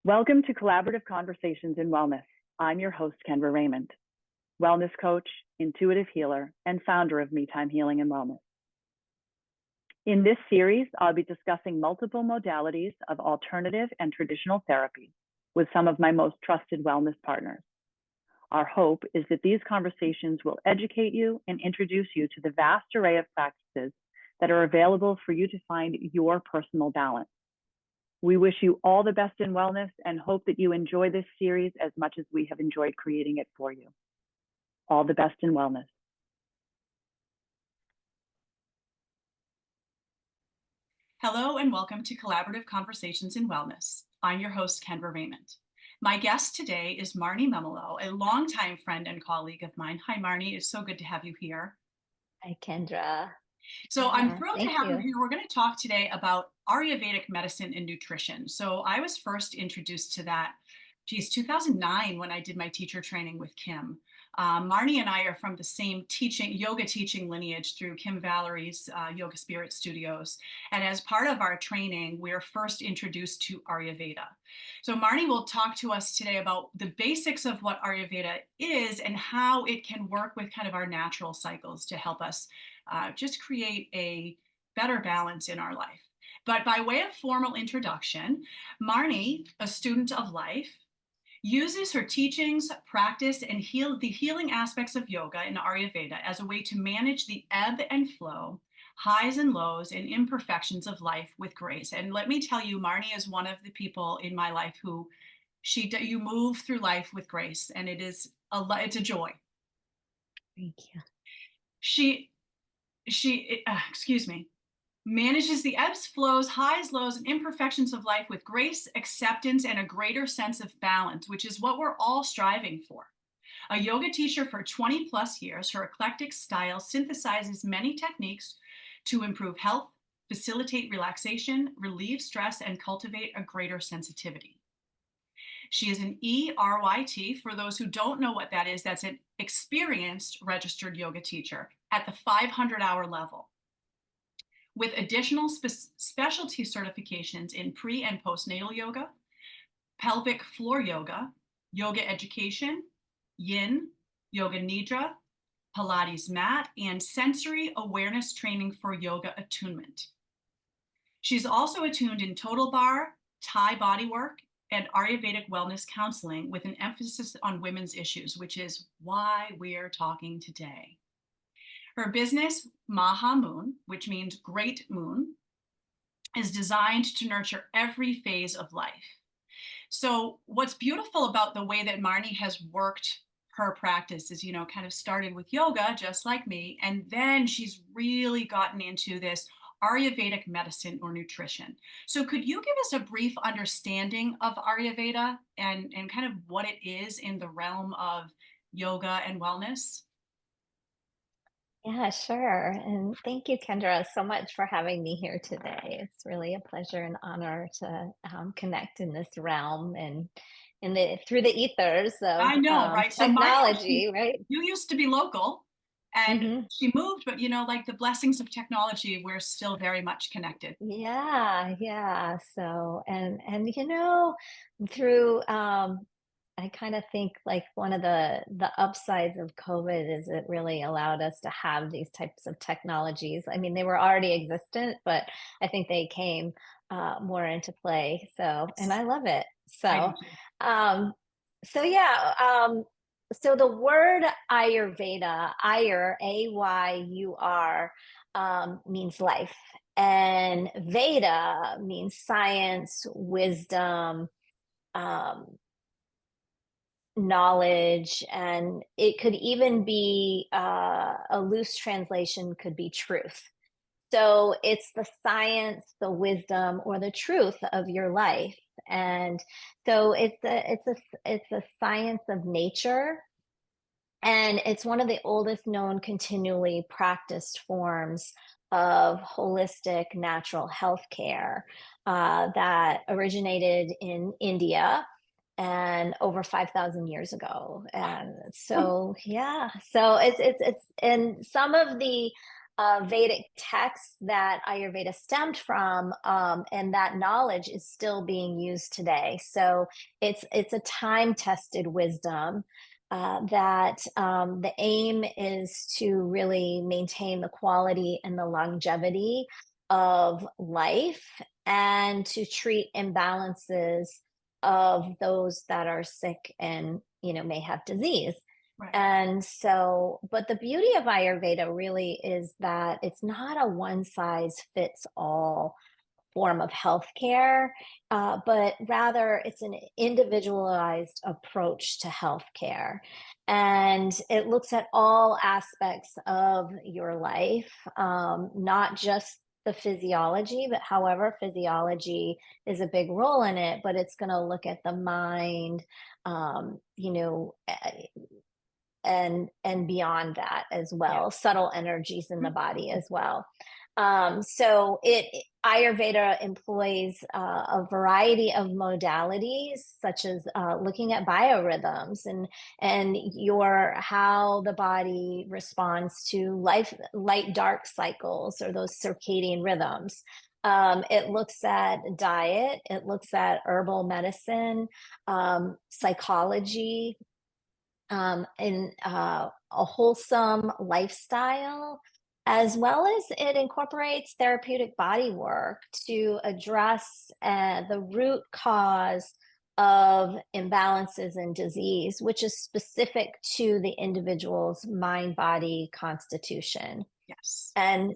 Welcome to Collaborative Conversations in Wellness. I'm your host, Kendra Raymond, wellness coach, intuitive healer, and founder of Me Time Healing and Wellness. In this series, I'll be discussing multiple modalities of alternative and traditional therapy with some of my most trusted wellness partners. Our hope is that these conversations will educate you and introduce you to the vast array of practices that are available for you to find your personal balance. We wish you all the best in wellness and hope that you enjoy this series as much as we have enjoyed creating it for you. All the best in wellness. Hello and welcome to Collaborative Conversations in Wellness. I'm your host, Kendra Raymond. My guest today is Marnie Memmolo, a longtime friend and colleague of mine. Hi, Marnie. It's so good to have you here. Hi, Kendra. So I'm thrilled to have you here. We're going to talk today about Ayurvedic medicine and nutrition. So I was first introduced to that, 2009 when I did my teacher training with Kim. Marnie and I are from the same yoga teaching lineage through Kim Valerie's Yoga Spirit Studios. And as part of our training, we're first introduced to Ayurveda. So Marnie will talk to us today about the basics of what Ayurveda is and how it can work with kind of our natural cycles to help us just create a better balance in our life. But by way of formal introduction, Marnie, a student of life, uses her teachings, practice, and the healing aspects of yoga in Ayurveda as a way to manage the ebb and flow, highs and lows, and imperfections of life with grace. And let me tell you, Marnie is one of the people in my life who you move through life with grace, and it's a joy. Thank you. She manages the ebbs, flows, highs, lows, and imperfections of life with grace, acceptance, and a greater sense of balance, which is what we're all striving for. A yoga teacher for 20 plus years, her eclectic style synthesizes many techniques to improve health, facilitate relaxation, relieve stress, and cultivate a greater sensitivity. She is an ERYT. For those who don't know what that is, that's an experienced registered yoga teacher at the 500-hour level, with additional specialty certifications in pre- and postnatal yoga, pelvic floor yoga, yoga education, yin, yoga nidra, Pilates mat, and sensory awareness training for yoga attunement. She's also attuned in total bar, Thai bodywork, and Ayurvedic wellness counseling with an emphasis on women's issues, which is why we're talking today. Her business, Maha Moon, which means great moon, is designed to nurture every phase of life. So what's beautiful about the way that Marnie has worked her practice is, kind of started with yoga, just like me, and then she's really gotten into this Ayurvedic medicine or nutrition. So could you give us a brief understanding of Ayurveda and kind of what it is in the realm of yoga and wellness? Yeah, sure. And thank you, Kendra, so much for having me here today. It's really a pleasure and honor to connect in this realm and through the ethers of I know, right? So technology, right? You used to be local and Mm-hmm. she moved, but like the blessings of technology, we're still very much connected. Yeah. So and through I kind of think like one of the upsides of COVID is it really allowed us to have these types of technologies. I mean, they were already existent, but I think they came more into play. So, and I love it. So, um, so yeah. So the word Ayurveda, Ayur, Ayur, means life, and Veda means science, wisdom, um, knowledge, and it could even be a loose translation could be truth. So it's the science, the wisdom, or the truth of your life. And so it's a science of nature, and it's one of the oldest known continually practiced forms of holistic natural health care that originated in India and over 5,000 years ago. And so, yeah, so it's and some of the Vedic texts that Ayurveda stemmed from, and that knowledge is still being used today. So it's a time-tested wisdom that the aim is to really maintain the quality and the longevity of life and to treat imbalances of those that are sick and may have disease. Right. And so, but the beauty of Ayurveda really is that it's not a one size fits all form of healthcare, but rather it's an individualized approach to healthcare. And it looks at all aspects of your life, not just the physiology, but however, physiology is a big role in it, but it's going to look at the mind, and beyond that as well, Yeah. subtle energies in the body Mhm. as well. So Ayurveda employs a variety of modalities, such as looking at biorhythms and your how the body responds to light dark cycles or those circadian rhythms. It looks at diet, it looks at herbal medicine, psychology, in a wholesome lifestyle, as well as it incorporates therapeutic body work to address the root cause of imbalances and disease, which is specific to the individual's mind body constitution. Yes. And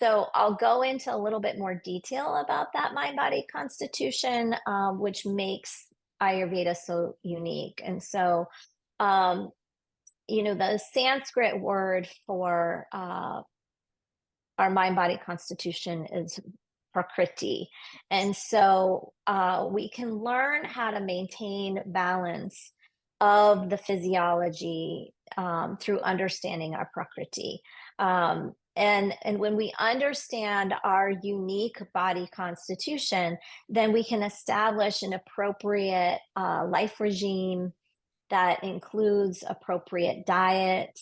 so I'll go into a little bit more detail about that mind body constitution, which makes Ayurveda so unique. And so, um, the Sanskrit word for our mind body constitution is prakriti. And so we can learn how to maintain balance of the physiology through understanding our prakriti. And when we understand our unique body constitution, then we can establish an appropriate life regime that includes appropriate diet.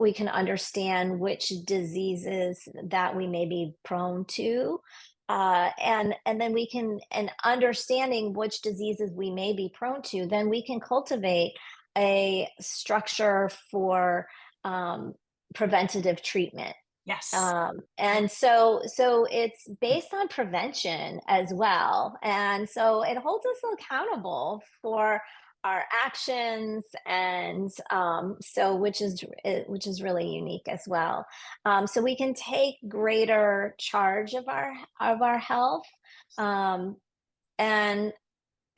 We can understand which diseases that we may be prone to. And then we can, and understanding which diseases we may be prone to, then we can cultivate a structure for preventative treatment. Yes. And so it's based on prevention as well. And so it holds us accountable for our actions, and so which is really unique as well. So we can take greater charge of our health, um, and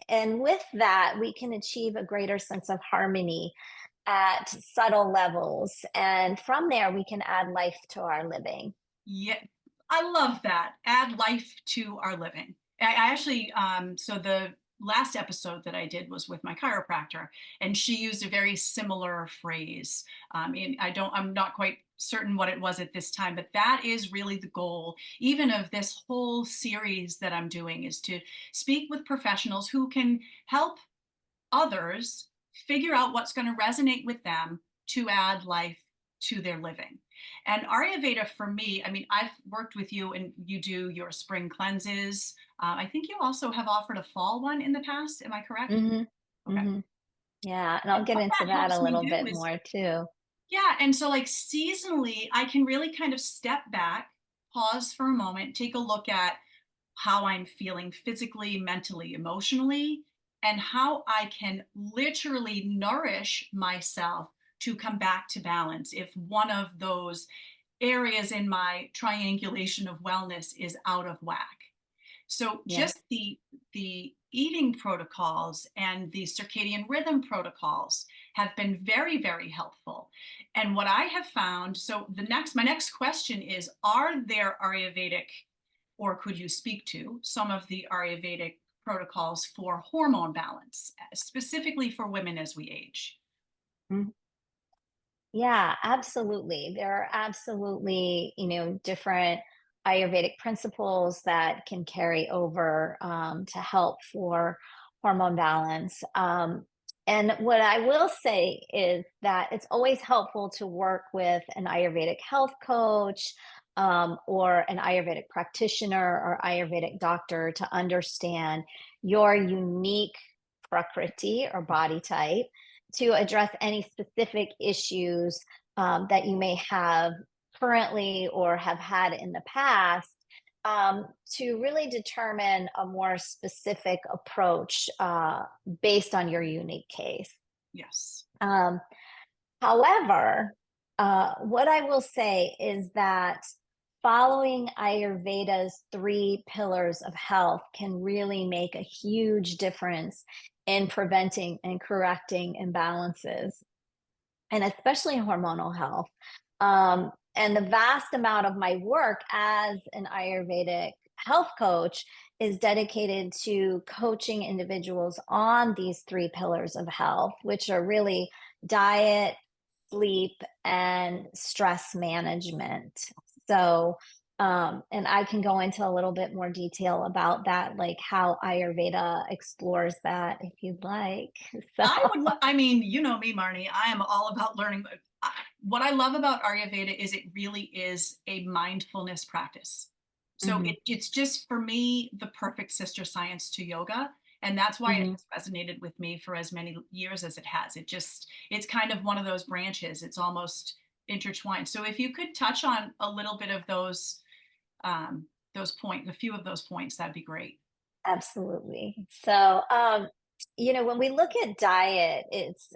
with that we can achieve a greater sense of harmony at subtle levels, and from there we can add life to our living. Yeah, I love that. Add life to our living. I actually, so the last episode that I did was with my chiropractor, and she used a very similar phrase. And I'm not quite certain what it was at this time, but that is really the goal, even of this whole series that I'm doing, is to speak with professionals who can help others figure out what's going to resonate with them to add life to their living. And Ayurveda, for me, I mean, I've worked with you and you do your spring cleanses. I think you also have offered a fall one in the past. Am I correct? Hmm. Okay. hmm Yeah, and I'll And get what into that that a helps me little do bit is, more too. yeah. And so, like, seasonally, I can really kind of step back, pause for a moment, take a look at how I'm feeling physically, mentally, emotionally, and how I can literally nourish myself to come back to balance if one of those areas in my triangulation of wellness is out of whack. So Yeah. just the eating protocols and the circadian rhythm protocols have been very, very helpful. And what I have found, so my next question is, are there Ayurvedic, or could you speak to some of the Ayurvedic protocols for hormone balance, specifically for women as we age? Mhm. Yeah, absolutely. There are absolutely, different Ayurvedic principles that can carry over to help for hormone balance. And what I will say is that it's always helpful to work with an Ayurvedic health coach, or an Ayurvedic practitioner or Ayurvedic doctor to understand your unique prakriti or body type to address any specific issues that you may have currently or have had in the past, to really determine a more specific approach based on your unique case. Yes. Um, However, what I will say is that following Ayurveda's three pillars of health can really make a huge difference in preventing and correcting imbalances, and especially hormonal health. And the vast amount of my work as an Ayurvedic health coach is dedicated to coaching individuals on these three pillars of health, which are really diet, sleep, and stress management. So, and I can go into a little bit more detail about that, like how Ayurveda explores that if you'd like. So, I mean, you know me, Marnie. I am all about learning. What I love about Ayurveda is it really is a mindfulness practice. So mhm, it's just for me the perfect sister science to yoga. And that's why it mhm. has resonated with me for as many years as it has. It's kind of one of those branches. It's almost intertwined. So if you could touch on a little bit of those points, a few of those points, that'd be great. Absolutely. So, when we look at diet, it's,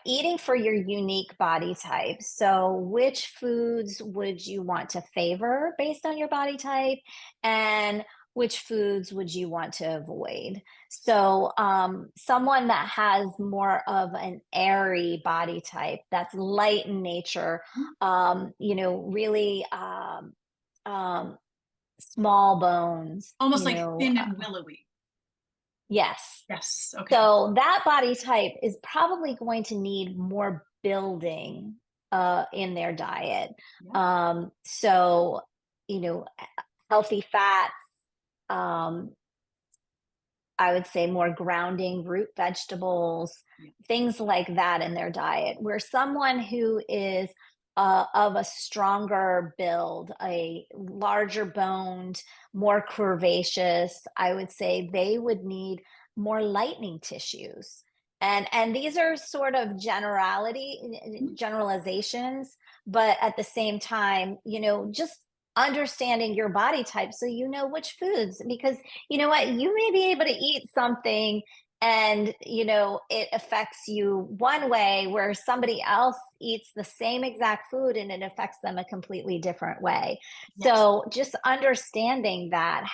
eating for your unique body type. So, which foods would you want to favor based on your body type? And which foods would you want to avoid? So, someone that has more of an airy body type that's light in nature, really um, small bones, Almost like thin and willowy. yes. Yes. Okay. So that body type is probably going to need more building in their diet. Yeah. So, you know, healthy fats, um, I would say more grounding root vegetables, Yeah. things like that in their diet. Where someone who is of a stronger build, a larger boned, more curvaceous, I would say they would need more lightening tissues. And these are sort of Mhm. generalizations, but at the same time, just understanding your body type so you know which foods, because you know what? You may be able to eat something and, it affects you one way where somebody else eats the same exact food and it affects them a completely different way. Yes. So just understanding that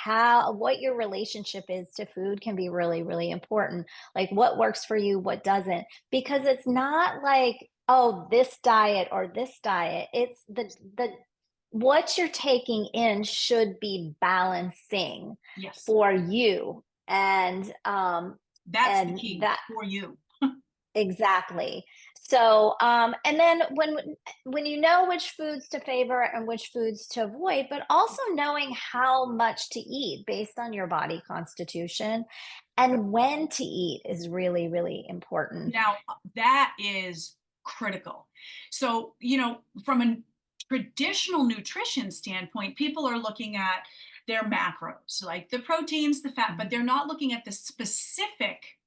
what your relationship is to food can be really, really important. Like what works for you, what doesn't, because it's not like, oh, this diet or this diet. It's the what you're taking in should be balancing Yes. for you, That's the and key that for you. exactly. So and then when you know which foods to favor and which foods to avoid, but also knowing how much to eat based on your body constitution and when to eat is really, really important. Now, that is critical. So, from a traditional nutrition standpoint, people are looking at their macros, like the proteins, the fat, but Mhm, they're not looking at the specific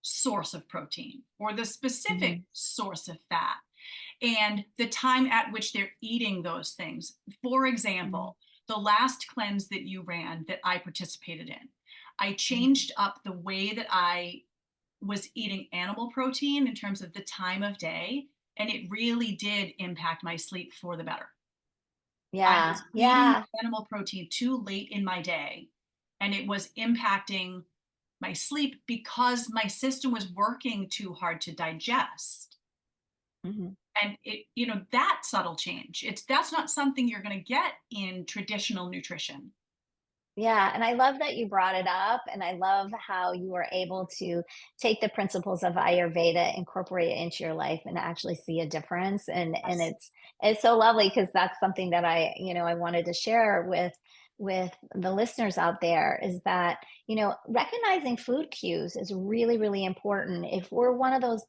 source of protein or the specific mhm, source of fat and the time at which they're eating those things. For mhm, example, the last cleanse that you ran that I participated in, I mhm. changed up the way that I was eating animal protein in terms of the time of day, and it really did impact my sleep for the better. I Yeah, was eating yeah. animal protein too late in my day, and it was impacting my sleep because my system was working too hard to digest. Mhm. And that subtle change, that's not something you're going to get in traditional nutrition. Yeah, and I love that you brought it up, and I love how you were able to take the principles of Ayurveda, incorporate it into your life, and actually see a difference. And Yes. it's so lovely because that's something that I wanted to share with with the listeners out there is that, recognizing food cues is really, really important. If we're one of those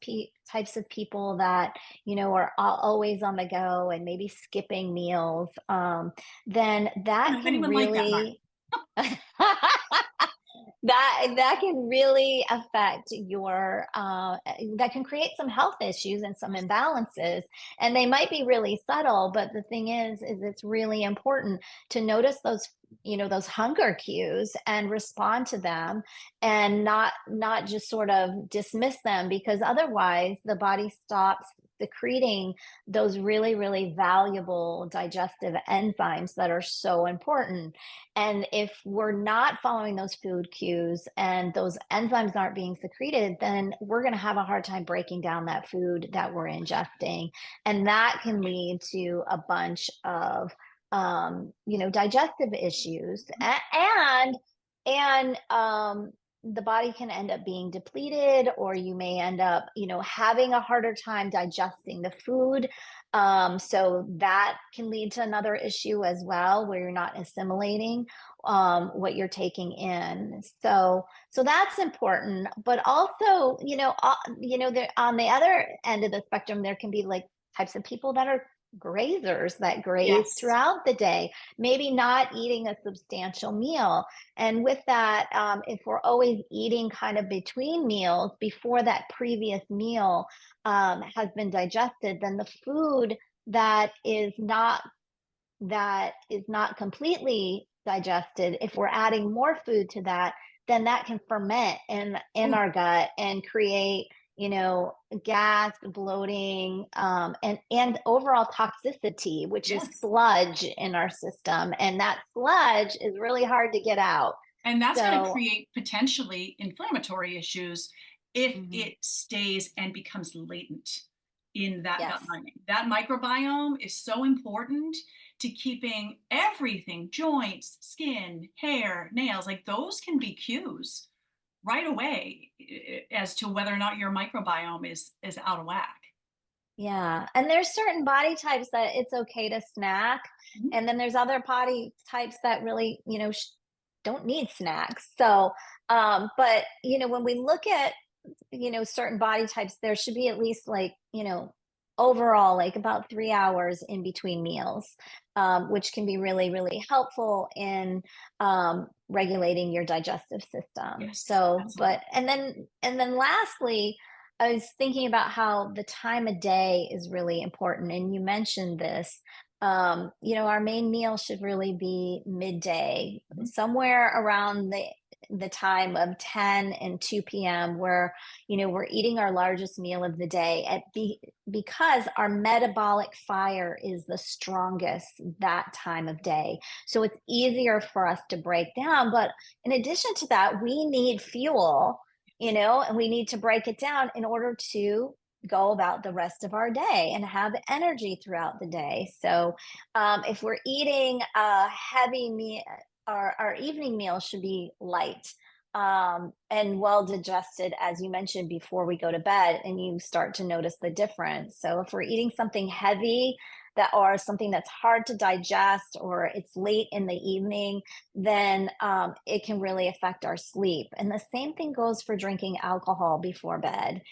types of people that, are always on the go and maybe skipping meals, then I don't that know if can anyone like that, Mark. really that can really affect your that can create some health issues and some imbalances, and they might be really subtle, but the thing is it's really important to notice those, those hunger cues and respond to them, and not just sort of dismiss them, because otherwise the body stops secreting those really, really valuable digestive enzymes that are so important. And if we're not following those food cues and those enzymes aren't being secreted, then we're going to have a hard time breaking down that food that we're ingesting. And that can lead to a bunch of, digestive issues. And the body can end up being depleted, or you may end up, having a harder time digesting the food. So that can lead to another issue as well, where you're not assimilating what you're taking in. So that's important. But also, there, on the other end of the spectrum, there can be like types of people that are grazers that graze Yes. throughout the day, maybe not eating a substantial meal. And with that, if we're always eating kind of between meals before that previous meal has been digested, then the food that is not completely digested, if we're adding more food to that, then that can ferment in Ooh, our gut and create, gas, bloating, and overall toxicity, which is yes. sludge in our system. And that sludge is really hard to get out. And that's going to So, create potentially inflammatory issues if mhm, it stays and becomes latent in that gut yes. lining. That microbiome is so important to keeping everything, joints, skin, hair, nails, like those can be cues right away as to whether or not your microbiome is out of whack. Yeah, and there's certain body types that it's okay to snack, Mhm. and then there's other body types that really, don't need snacks. So, but when we look at, certain body types, there should be at least like, overall like about 3 hours in between meals, which can be really, really helpful in regulating your digestive system. Yes, So, absolutely. and then lastly, I was thinking about how the time of day is really important, and you mentioned this. Our main meal should really be midday, Mhm. somewhere around the time of 10 and 2 p.m., where we're eating our largest meal of the day because our metabolic fire is the strongest that time of day. So it's easier for us to break down. But in addition to that, we need fuel, and we need to break it down in order to go about the rest of our day and have energy throughout the day. So if we're eating a heavy meal, our evening meal should be light, and well digested, as you mentioned, before we go to bed, and you start to notice the difference. So if we're eating something heavy, that or something that's hard to digest, or it's late in the evening, then it can really affect our sleep. And the same thing goes for drinking alcohol before bed.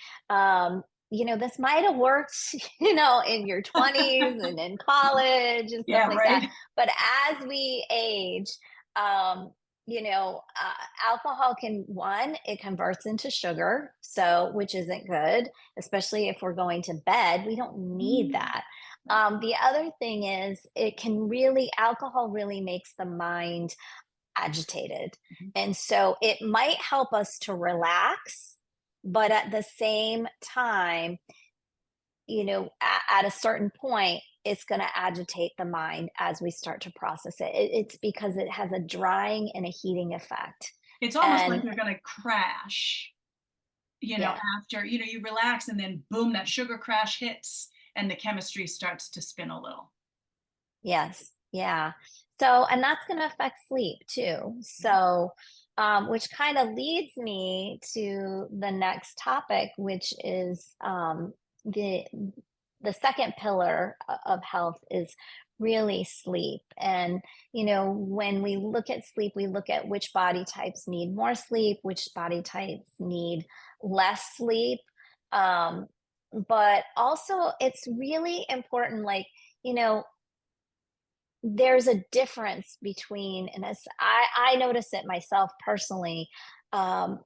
This might have worked, in your 20s and in college and stuff Yeah, like that. right. But as we age, um, alcohol can, one, it converts into sugar, so which isn't good, especially if we're going to bed. We don't need Mm, that. right. The other thing is, alcohol really makes the mind agitated. Mhm. And so it might help us to relax, but at the same time, at a certain point, it's going to agitate the mind as we start to process it. It's because it has a drying and a heating effect. It's almost like And you're going to crash, yeah, after, you relax and then boom, that sugar crash hits and the chemistry starts to spin a little. yes, yeah. So, and that's going to affect sleep too. Mhm. So, which kind of leads me to the next topic, which is the second pillar of health is really sleep. And, when we look at sleep, we look at which body types need more sleep, which body types need less sleep. Um, but also, it's really important, like, you know, there's a difference between, and as I notice it myself personally, um,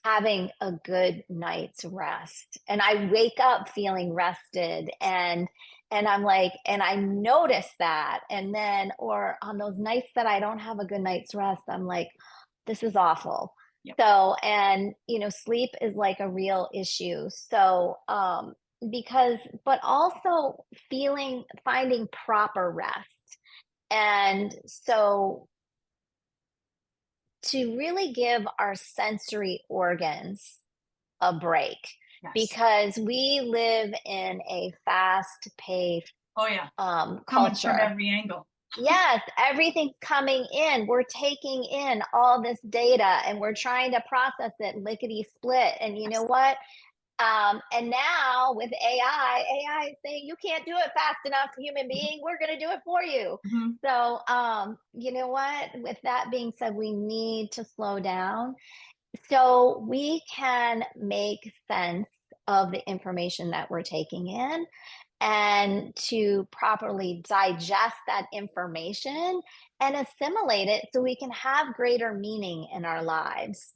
having a good night's rest. And I wake up feeling rested, and I'm like, and I notice that. And then, or on those nights that I don't have a good night's rest, I'm like, this is awful. Yep. So, and sleep is like a real issue. So, because, but also finding proper rest. And so, to really give our sensory organs a break, Yes. because we live in a fast paced Oh yeah. Coming from culture. every angle. Yes, everything's coming in. We're taking in all this data and we're trying to process it lickety split. And you know what? And now with AI is saying you can't do it fast enough, human being. We're going to do it for you. Mhm. So, you know what? With that being said, we need to slow down so we can make sense of the information that we're taking in, and to properly digest that information and assimilate it so we can have greater meaning in our lives.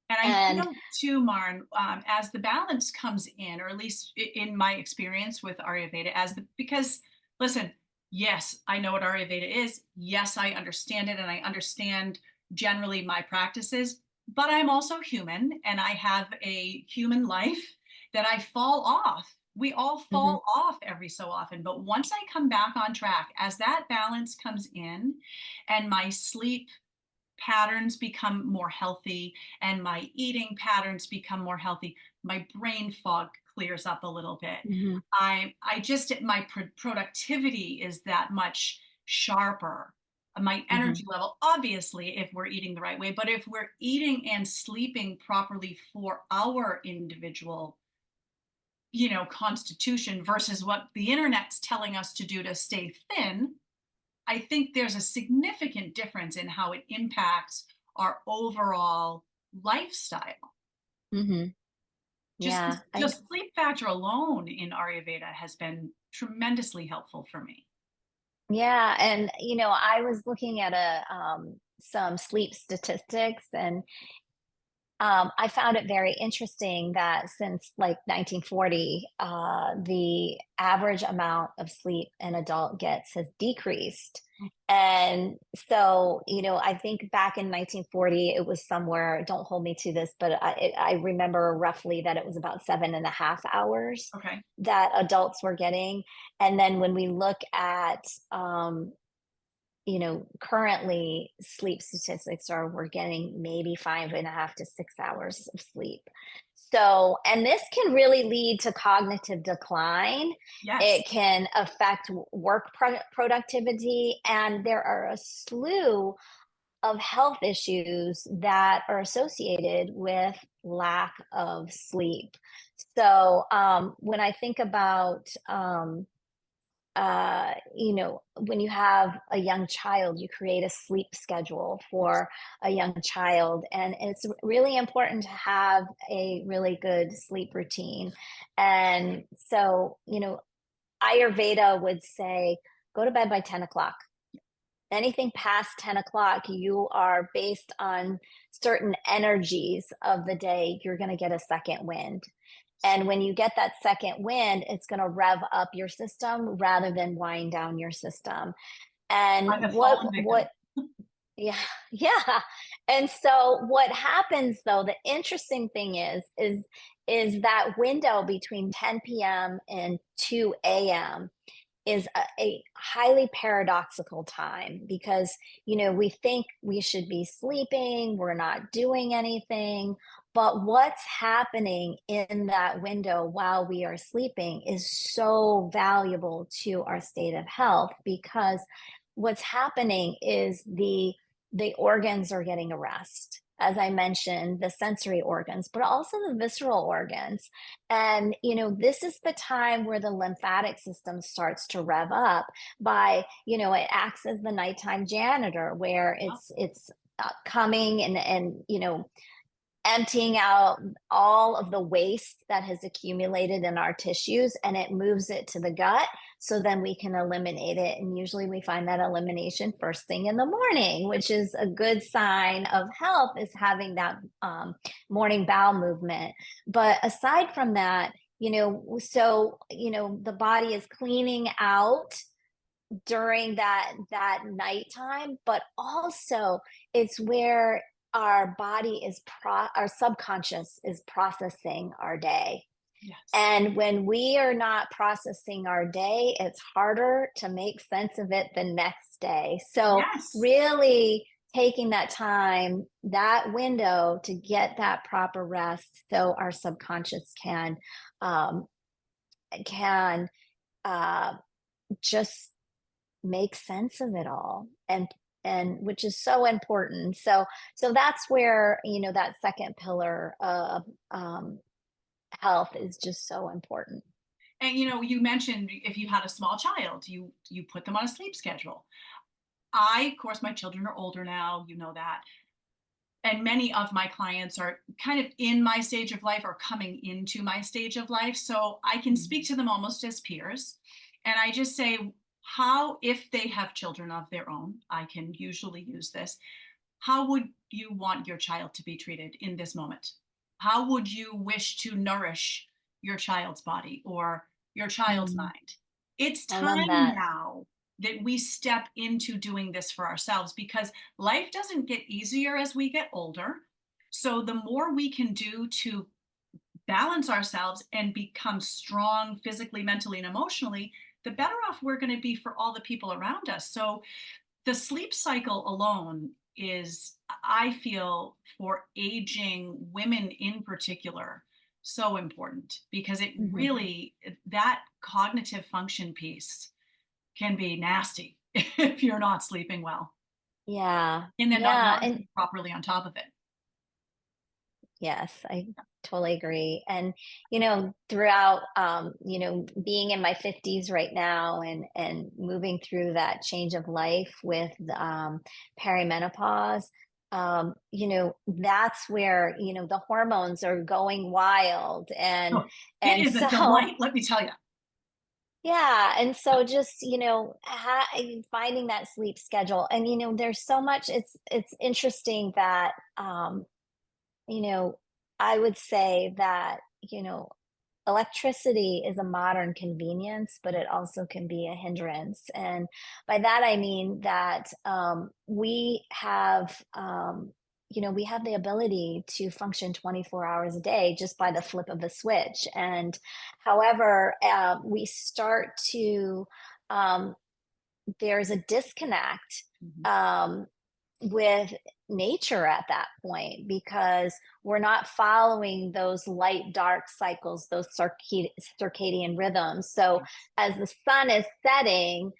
And I And feel too, Marn, as the balance comes in, or at least in my experience with Ayurveda, because listen, yes, I know what Ayurveda is. Yes, I understand it, and I understand generally my practices. But I'm also human, and I have a human life that I fall off. We all Mhm, fall off every so often. But once I come back on track, as that balance comes in, and my sleep patterns become more healthy and my eating patterns become more healthy, my brain fog clears up a little bit. mhm, I just, my productivity is that much sharper. My mhm, energy level, obviously, if we're eating the right way, but if we're eating and sleeping properly for our individual, constitution versus what the internet's telling us to do to stay thin, I think there's a significant difference in how it impacts our overall lifestyle. mhm. Just Yeah, just sleep factor alone in Ayurveda has been tremendously helpful for me. yeah, and I was looking at some sleep statistics, and I found it very interesting that since like 1940, the average amount of sleep an adult gets has decreased. And so, I think back in 1940, it was somewhere, don't hold me to this, but I remember roughly that it was about 7.5 hours Okay. that adults were getting. And then when we look at, currently sleep statistics are we're getting maybe 5.5 to 6 hours of sleep. So, and this can really lead to cognitive decline. Yes. It can affect work productivity, and there are a slew of health issues that are associated with lack of sleep. So, when I think about, when you have a young child, you create a sleep schedule Yes. for a young child. And it's really important to have a really good sleep routine. And so, Ayurveda would say, go to bed by 10 o'clock. Anything past 10 o'clock, you are based on certain energies of the day, you're going to get a second wind. And when you get that second wind, it's going to rev up your system rather than wind down your system. And I have fallen victim. yeah, yeah. And so what happens though, the interesting thing is that window between 10 p.m. and 2 a.m. is a highly paradoxical time, because we think we should be sleeping, we're not doing anything, but what's happening in that window while we are sleeping is so valuable to our state of health, because what's happening is the organs are getting a rest. as I mentioned, the sensory organs, but also the visceral organs. And, this is the time where the lymphatic system starts to rev up by, it acts as the nighttime janitor where it's coming and, emptying out all of the waste that has accumulated in our tissues, and it moves it to the gut so then we can eliminate it. And usually we find that elimination first thing in the morning, which is a good sign of health, is having that morning bowel movement. But aside from that, the body is cleaning out during that nighttime, but also it's where our body is our subconscious is processing our day. Yes. And when we are not processing our day, it's harder to make sense of it the next day. So Yes. really taking that time, that window, to get that proper rest so our subconscious can just make sense of it all, and which is so important. So that's where, that second pillar of health is just so important. And you mentioned if you had a small child, you put them on a sleep schedule. Of course, my children are older now, that. And many of my clients are kind of in my stage of life or coming into my stage of life. So I can speak to them almost as peers. And I just say, if they have children of their own, I can usually use this. How would you want your child to be treated in this moment? How would you wish to nourish your child's body or your child's mind? It's time now that we step into doing this for ourselves, because life doesn't get easier as we get older. So the more we can do to balance ourselves and become strong physically, mentally, and emotionally, the better off we're going to be for all the people around us. So the sleep cycle alone is, I feel, for aging women in particular, so important, because it really, that cognitive function piece can be nasty if you're not sleeping well. Yeah. And then not nourishing properly on top of it. Yes, I totally agree. And, throughout, being in my 50s right now and moving through that change of life with perimenopause, that's where, the hormones are going wild. And, it is a delight, let me tell you. Yeah. And so just, finding that sleep schedule, and, there's so much, it's interesting that, I would say that, electricity is a modern convenience, but it also can be a hindrance. And by that, I mean that we have, we have the ability to function 24 hours a day just by the flip of a switch. And however, we start to, there's a disconnect with nature at that point, because we're not following those light dark cycles, those circadian rhythms. So as the sun is setting,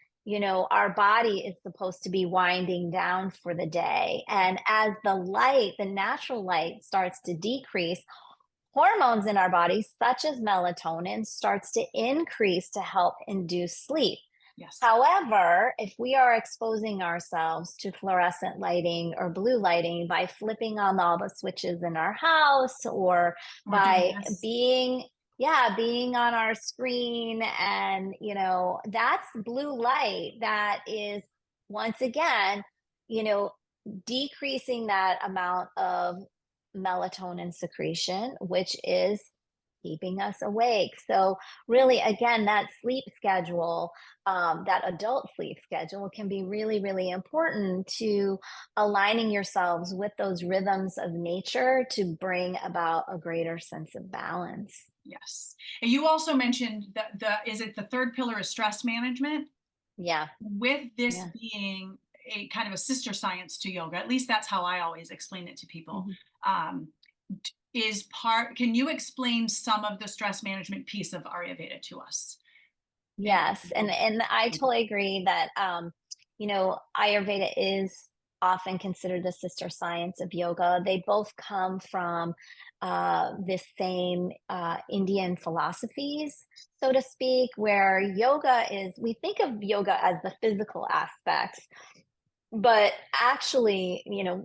our body is supposed to be winding down for the day, and as the natural light starts to decrease, hormones in our body such as melatonin starts to increase to help induce sleep. Yes. However, if we are exposing ourselves to fluorescent lighting or blue lighting by flipping on all the switches in our house, or by being on our screen, and that's blue light that is, once again, decreasing that amount of melatonin secretion, which is keeping us awake. So really, again, that sleep schedule, that adult sleep schedule, can be really, really important to aligning yourselves with those rhythms of nature to bring about a greater sense of balance. Yes. And you also mentioned that is it the third pillar is stress management? Yeah. With this being a kind of a sister science to yoga, at least that's how I always explain it to people. Can you explain some of the stress management piece of Ayurveda to us? Yes. And I totally agree that, Ayurveda is often considered the sister science of yoga. They both come from this same Indian philosophies, so to speak, where yoga is, we think of yoga as the physical aspects, but actually,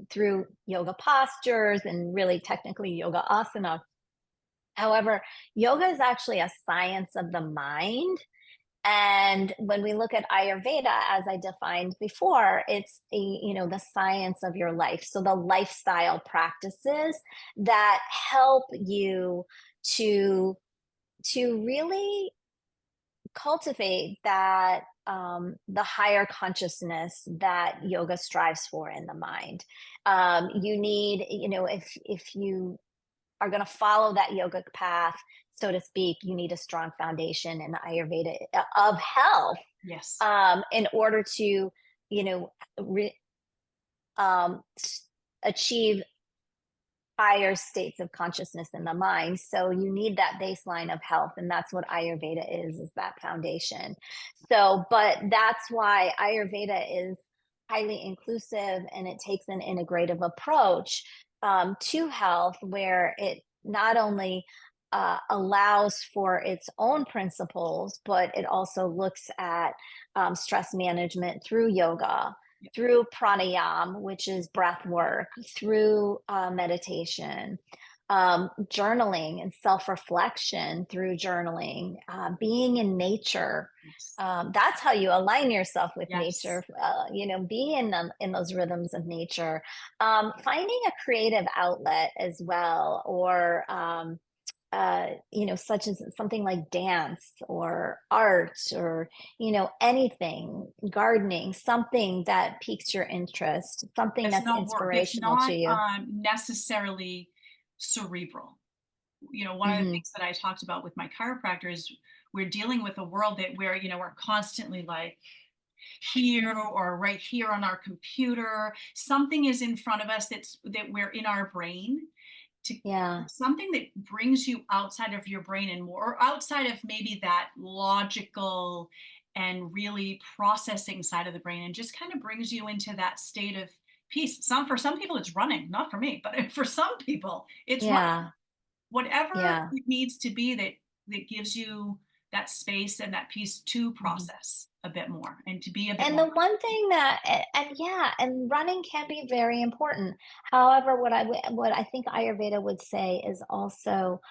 through yoga postures and really technically yoga asana. However, yoga is actually a science of the mind. And when we look at Ayurveda, as I defined before, it's the science of your life. So the lifestyle practices that help you to really cultivate that the higher consciousness that yoga strives for in the mind. You need, if you are going to follow that yogic path, so to speak, you need a strong foundation in Ayurveda of health, Yes. in order to, you know, re, achieve higher states of consciousness in the mind. So you need that baseline of health, and that's what Ayurveda is that foundation. So, but that's why Ayurveda is highly inclusive, and it takes an integrative approach to health, where it not only allows for its own principles, but it also looks at stress management through yoga, through pranayam, which is breath work, through meditation, journaling and self-reflection through journaling, being in nature. That's how you align yourself with nature, being in those rhythms of nature, finding a creative outlet as well, or such as something like dance or art, or, anything, gardening, something that piques your interest, something It's that's not work. It's inspirational not to you. necessarily cerebral. One of the things that I talked about with my chiropractor is we're dealing with a world where we're constantly like here or right here on our computer. Something is in front of us that we're in our brain. Something that brings you outside of your brain and more, or outside of maybe that logical and really processing side of the brain, and just kind of brings you into that state of peace. For some people it's running, not for me, but for some people it's running. Whatever it needs to be that gives you that space and that peace to process a bit more and to be a bit And more. the one thing and running can be very important. However, what I think Ayurveda would say is also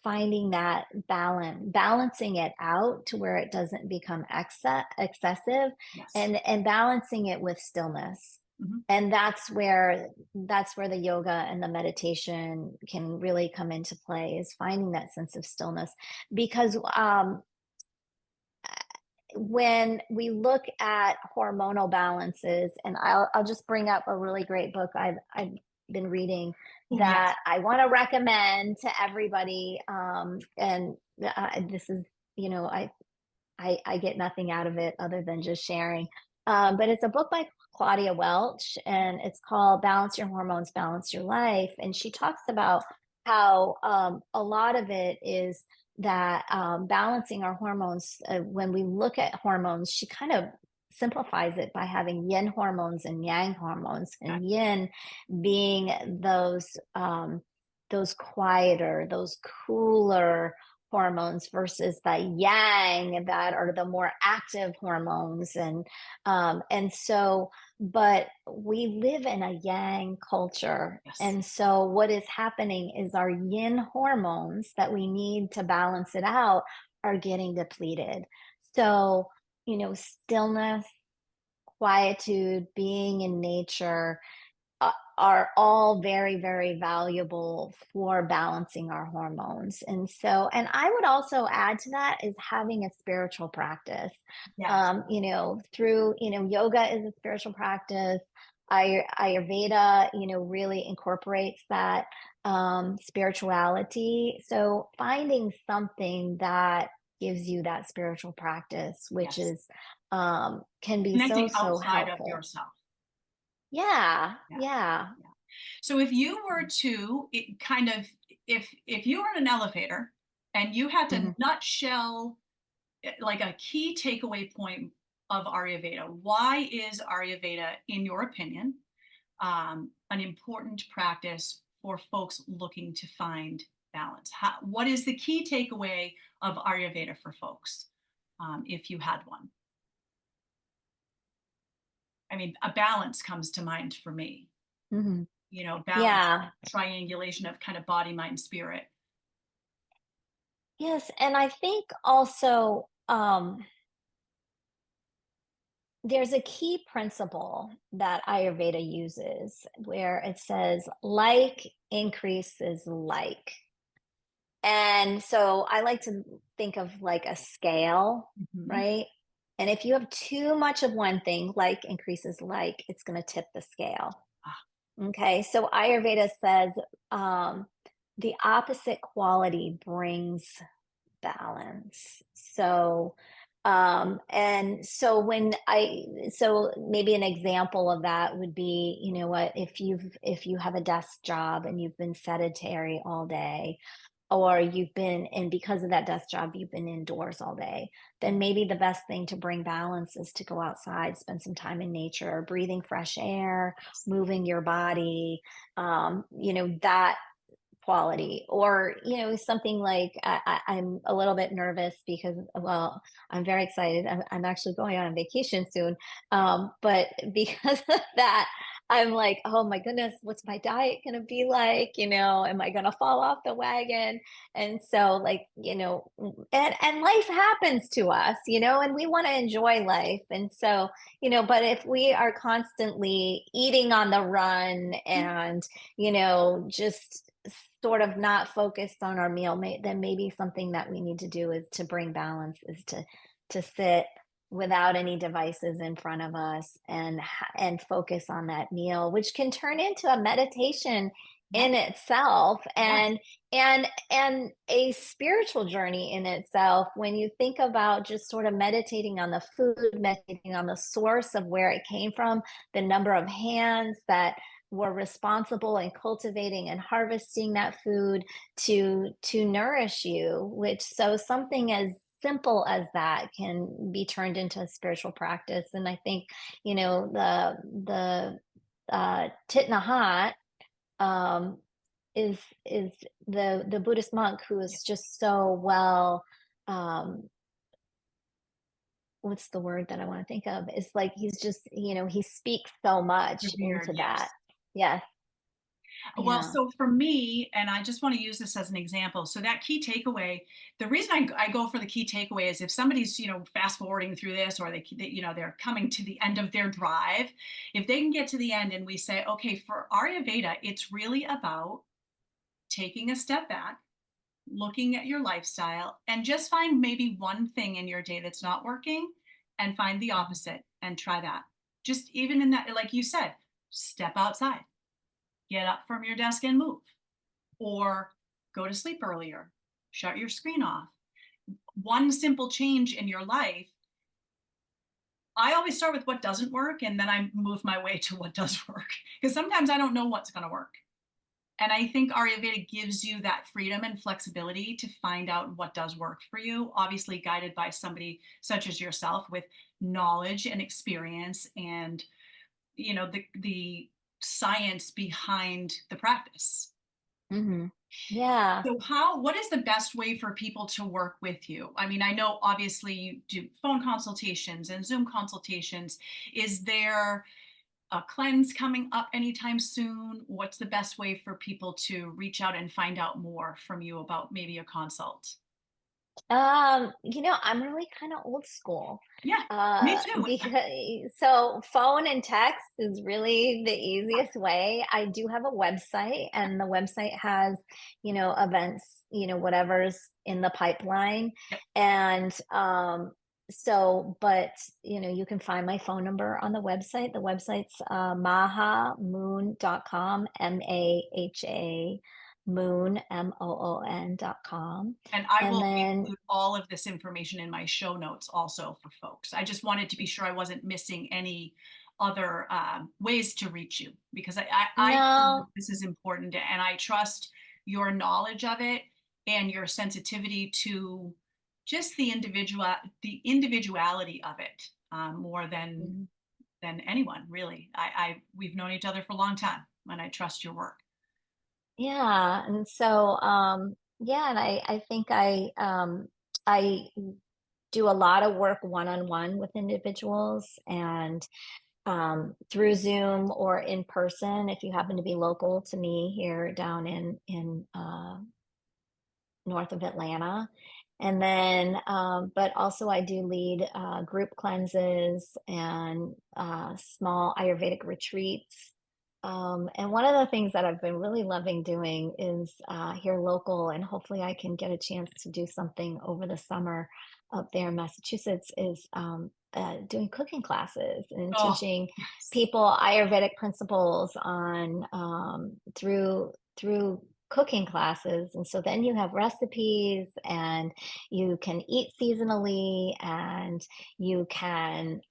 finding that balancing it out to where it doesn't become excessive, and balancing it with stillness. And that's where the yoga and the meditation can really come into play, is finding that sense of stillness. Because when we look at hormonal balances, and I'll just bring up a really great book I've been reading that I want to recommend to everybody. And this is, I get nothing out of it other than just sharing. But it's a book by Claudia Welch, and it's called Balance Your Hormones, Balance Your Life. And she talks about how a lot of it is that balancing our hormones. When we look at hormones, she kind of simplifies it by having yin hormones and yang hormones, and yin being those quieter, those cooler hormones, versus the yang that are the more active hormones. And so, but we live in a yang culture. And so what is happening is our yin hormones that we need to balance it out are getting depleted. So, stillness, quietude, being in nature, are all very, very valuable for balancing our hormones. And so, and I would also add to that is having a spiritual practice. Through, yoga is a spiritual practice. Ayurveda, really incorporates that spirituality. So finding something that gives you that spiritual practice, which is can be connecting so outside helpful of yourself. Yeah. So if you were to if you were in an elevator and you had to nutshell like a key takeaway point of Ayurveda. Why is Ayurveda, in your opinion, an important practice for folks looking to find balance? What is the key takeaway of Ayurveda for folks, if you had one? I mean, a balance comes to mind for me. Mm-hmm. Balance, Yeah. triangulation of kind of body, mind, spirit. Yes. And I think also there's a key principle that Ayurveda uses where it says like increases like. And so I like to think of like a scale, Mhm. right? And if you have too much of one thing, like increases like, it's going to tip the scale. Ah, Okay. So Ayurveda says the opposite quality brings balance. So, and so so maybe an example of that would be, you know what, if you have a desk job and you've been sedentary all day, or and because of that desk job, you've been indoors all day, then maybe the best thing to bring balance is to go outside, spend some time in nature, breathing fresh air, moving your body, that quality. Or something like I'm a little bit nervous because, well, I'm very excited, I'm actually going on vacation soon, but because of that, I'm like, oh my goodness, what's my diet going to be like, am I going to fall off the wagon? And so, like, and life happens to us, and we want to enjoy life. And so, but if we are constantly eating on the run and just sort of not focused on our meal, then maybe something that we need to do is to bring balance, is to sit without any devices in front of us and focus on that meal, which can turn into a meditation yeah, in itself, yeah. and a spiritual journey in itself, when you think about just sort of meditating on the food, meditating on the source of where it came from, the number of hands that were responsible in cultivating and harvesting that food to nourish you, which, so something as simple as that can be turned into a spiritual practice. And I think the Thich Nhat Hanh, um, is the Buddhist monk who Yeah. is just so well, what's the word that I want to think of? It's like he's just, he speaks so much Revered, into that. yes. Yes. Well, Yeah. so for me, and I just want to use this as an example. So that key takeaway, the reason I go for the key takeaway is if somebody's, fast forwarding through this, or they're coming to the end of their drive, if they can get to the end and we say, okay, for Ayurveda, it's really about taking a step back, looking at your lifestyle, and just find maybe one thing in your day that's not working and find the opposite and try that. Just even in that, like you said, step outside, get up from your desk and move, or go to sleep earlier, shut your screen off. One simple change in your life. I always start with what doesn't work and then I move my way to what does work, because sometimes I don't know what's going to work. And I think Ayurveda gives you that freedom and flexibility to find out what does work for you, obviously guided by somebody such as yourself with knowledge and experience and the science behind the practice. Hmm. Yeah. So what is the best way for people to work with you? I mean, I know obviously you do phone consultations and Zoom consultations. Is there a cleanse coming up anytime soon? What's the best way for people to reach out and find out more from you about maybe a consult? I'm really kind of old school. Yeah, me too. Because so phone and text is really the easiest way. I do have a website, and the website has, events, whatever's in the pipeline. Yep. And but you can find my phone number on the website. The website's mahamoon.com, MAHA moon, MOON.com. And I And will then, include all of this information in my show notes also for folks. I just wanted to be sure I wasn't missing any other ways to reach you, because I think no, this is important, and I trust your knowledge of it and your sensitivity to just the individuality of it. more Mhm. than anyone, really. We've known each other for a long time, and I trust your work. Yeah, and so, yeah, and I think I do a lot of work one-on-one with individuals and through Zoom or in person if you happen to be local to me here down in north of Atlanta. And then, but also I do lead group cleanses and small Ayurvedic retreats. And one of the things that I've been really loving doing is here local, and hopefully I can get a chance to do something over the summer up there in Massachusetts, is doing cooking classes and Oh, teaching yes. people Ayurvedic principles on through cooking classes. And so then you have recipes and you can eat seasonally and you can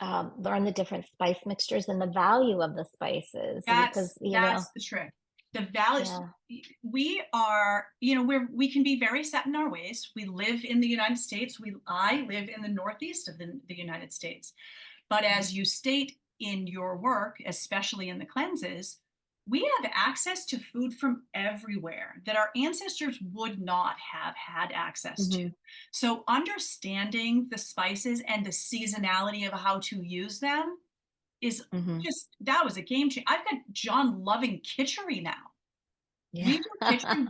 learn the different spice mixtures and the value of the spices because, That's the trick. The values, yeah. we are, we can be very set in our ways. We live in the United States. I live in the Northeast of the United States. But as you state in your work, especially in the cleanses, we have access to food from everywhere that our ancestors would not have had access to. Hmm. So understanding the spices and the seasonality of how to use them is Hmm. that was a game changer. I've got John loving kitchery now. Yeah. We do kitchery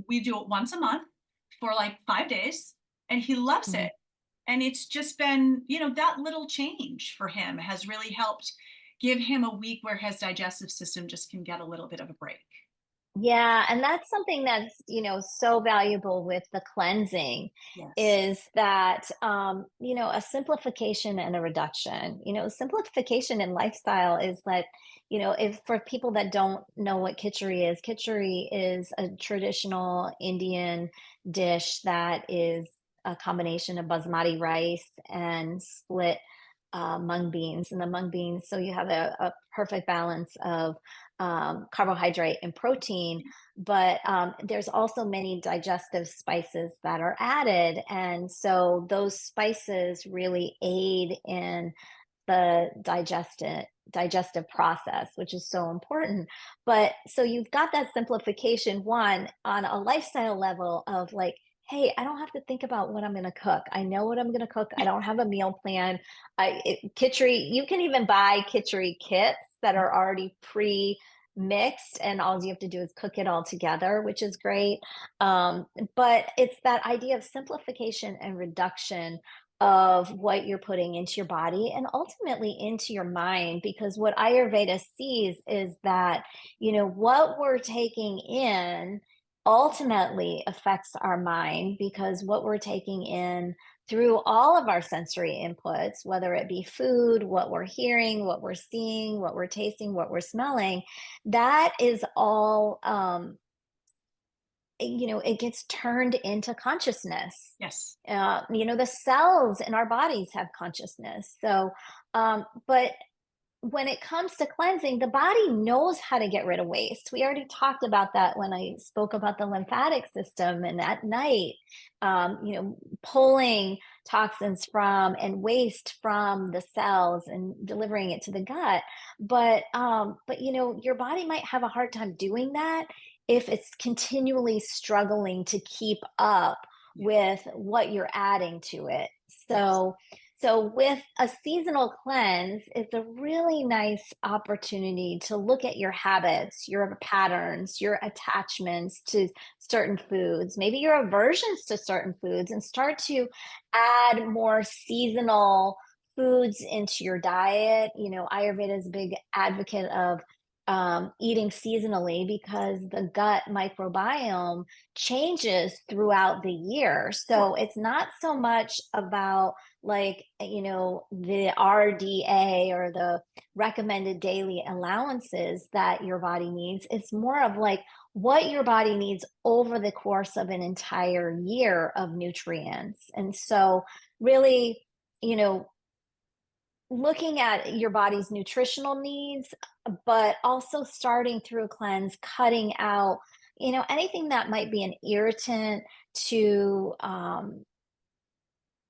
we do it once a month for like 5 days, and he loves Mhm. it. And it's just been, that little change for him has really helped give him a week where his digestive system just can get a little bit of a break. Yeah, and that's something that's, so valuable with the cleansing Yes. is that, a simplification and a reduction. Simplification in lifestyle is that, if for people that don't know what khichdi is a traditional Indian dish that is a combination of basmati rice and split mung beans. And the mung beans, so you have a perfect balance of carbohydrate and protein, but there's also many digestive spices that are added. And so those spices really aid in the digestive process, which is so important. But so you've got that simplification one on a lifestyle level of like, hey, I don't have to think about what I'm going to cook. I know what I'm going to cook. I don't have a meal plan. Kitchery, you can even buy kitchery kits that are already mixed and all you have to do is cook it all together, which is great. But it's that idea of simplification and reduction of what you're putting into your body and ultimately into your mind, because what Ayurveda sees is that what we're taking in ultimately affects our mind, because what we're taking in through all of our sensory inputs, whether it be food, what we're hearing, what we're seeing, what we're tasting, what we're smelling, that is all it gets turned into consciousness. Yes. The cells in our bodies have consciousness. So, but when it comes to cleansing, the body knows how to get rid of waste. We already talked about that when I spoke about the lymphatic system, and at night, pulling toxins from and waste from the cells and delivering it to the gut. But your body might have a hard time doing that if it's continually struggling to keep up Yeah. with what you're adding to it. Yes. So with a seasonal cleanse, it's a really nice opportunity to look at your habits, your patterns, your attachments to certain foods, maybe your aversions to certain foods, and start to add more seasonal foods into your diet. Ayurveda is a big advocate of eating seasonally because the gut microbiome changes throughout the year. Sure. So it's not so much about like the RDA or the recommended daily allowances that your body needs. It's more of like what your body needs over the course of an entire year of nutrients. And so really, you know looking at your body's nutritional needs, but also starting through a cleanse, cutting out anything that might be an irritant to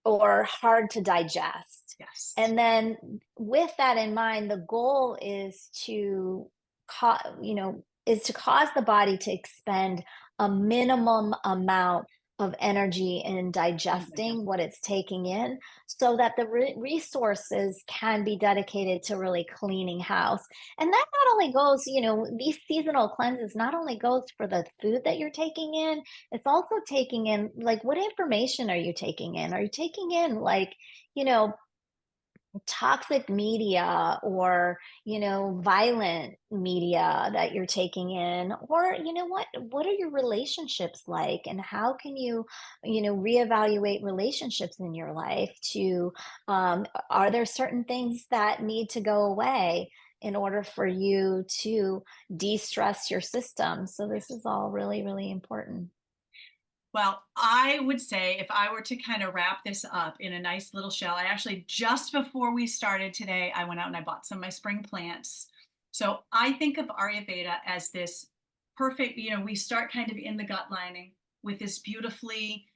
or hard to digest. Yes. And then with that in mind, the goal is to cause the body to expend a minimum amount of energy in digesting what it's taking in, so that the resources can be dedicated to really cleaning house. And that not only goes, these seasonal cleanses not only goes for the food that you're taking in, it's also taking in, like, what information are you taking in? Are you taking in, like, you know, toxic media, or violent media that you're taking in? Or what are your relationships like, and how can you reevaluate relationships in your life to are there certain things that need to go away in order for you to de-stress your system? So this is all really, really important. Well, I would say if I were to kind of wrap this up in a nice little shell, I actually, just before we started today, I went out and I bought some of my spring plants. So I think of Ayurveda as this perfect, we start kind of in the gut lining with this beautifully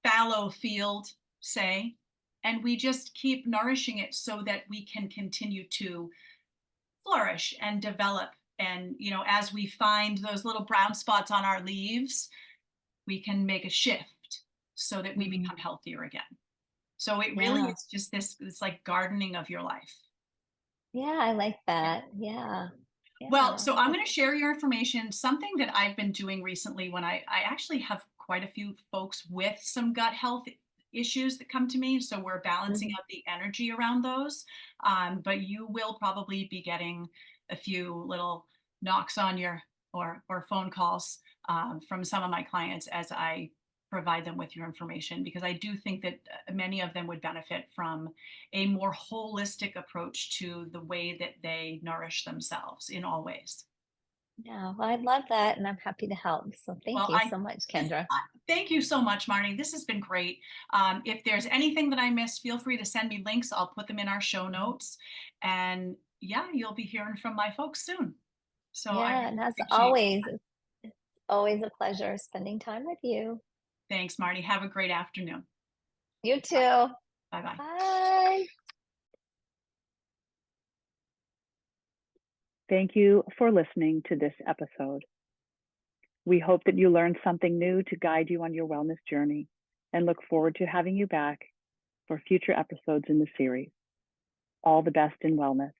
fallow field, say, and we just keep nourishing it so that we can continue to flourish and develop. And, as we find those little brown spots on our leaves, we can make a shift so that we become healthier again. So it really Yeah. is just it's like gardening of your life. Yeah, I like that. Yeah. Well, Yeah. so I'm going to share your information. Something that I've been doing recently, when I actually have quite a few folks with some gut health issues that come to me. So we're balancing Mhm. out the energy around those. But you will probably be getting a few little knocks on your or phone calls from some of my clients as I provide them with your information, because I do think that many of them would benefit from a more holistic approach to the way that they nourish themselves in all ways. Yeah, well, I love that, and I'm happy to help. So thank Well, you so much, Kendra. thank you so much, Marnie. This has been great. If there's anything that I missed, feel free to send me links. I'll put them in our show notes. And yeah, you'll be hearing from my folks soon. So I Yeah, really and as appreciate it. always, it's always a pleasure spending time with you. Thanks, Marnie. Have a great afternoon. You too. Bye bye. Bye. Thank you for listening to this episode. We hope that you learned something new to guide you on your wellness journey, and look forward to having you back for future episodes in the series. All the best in wellness.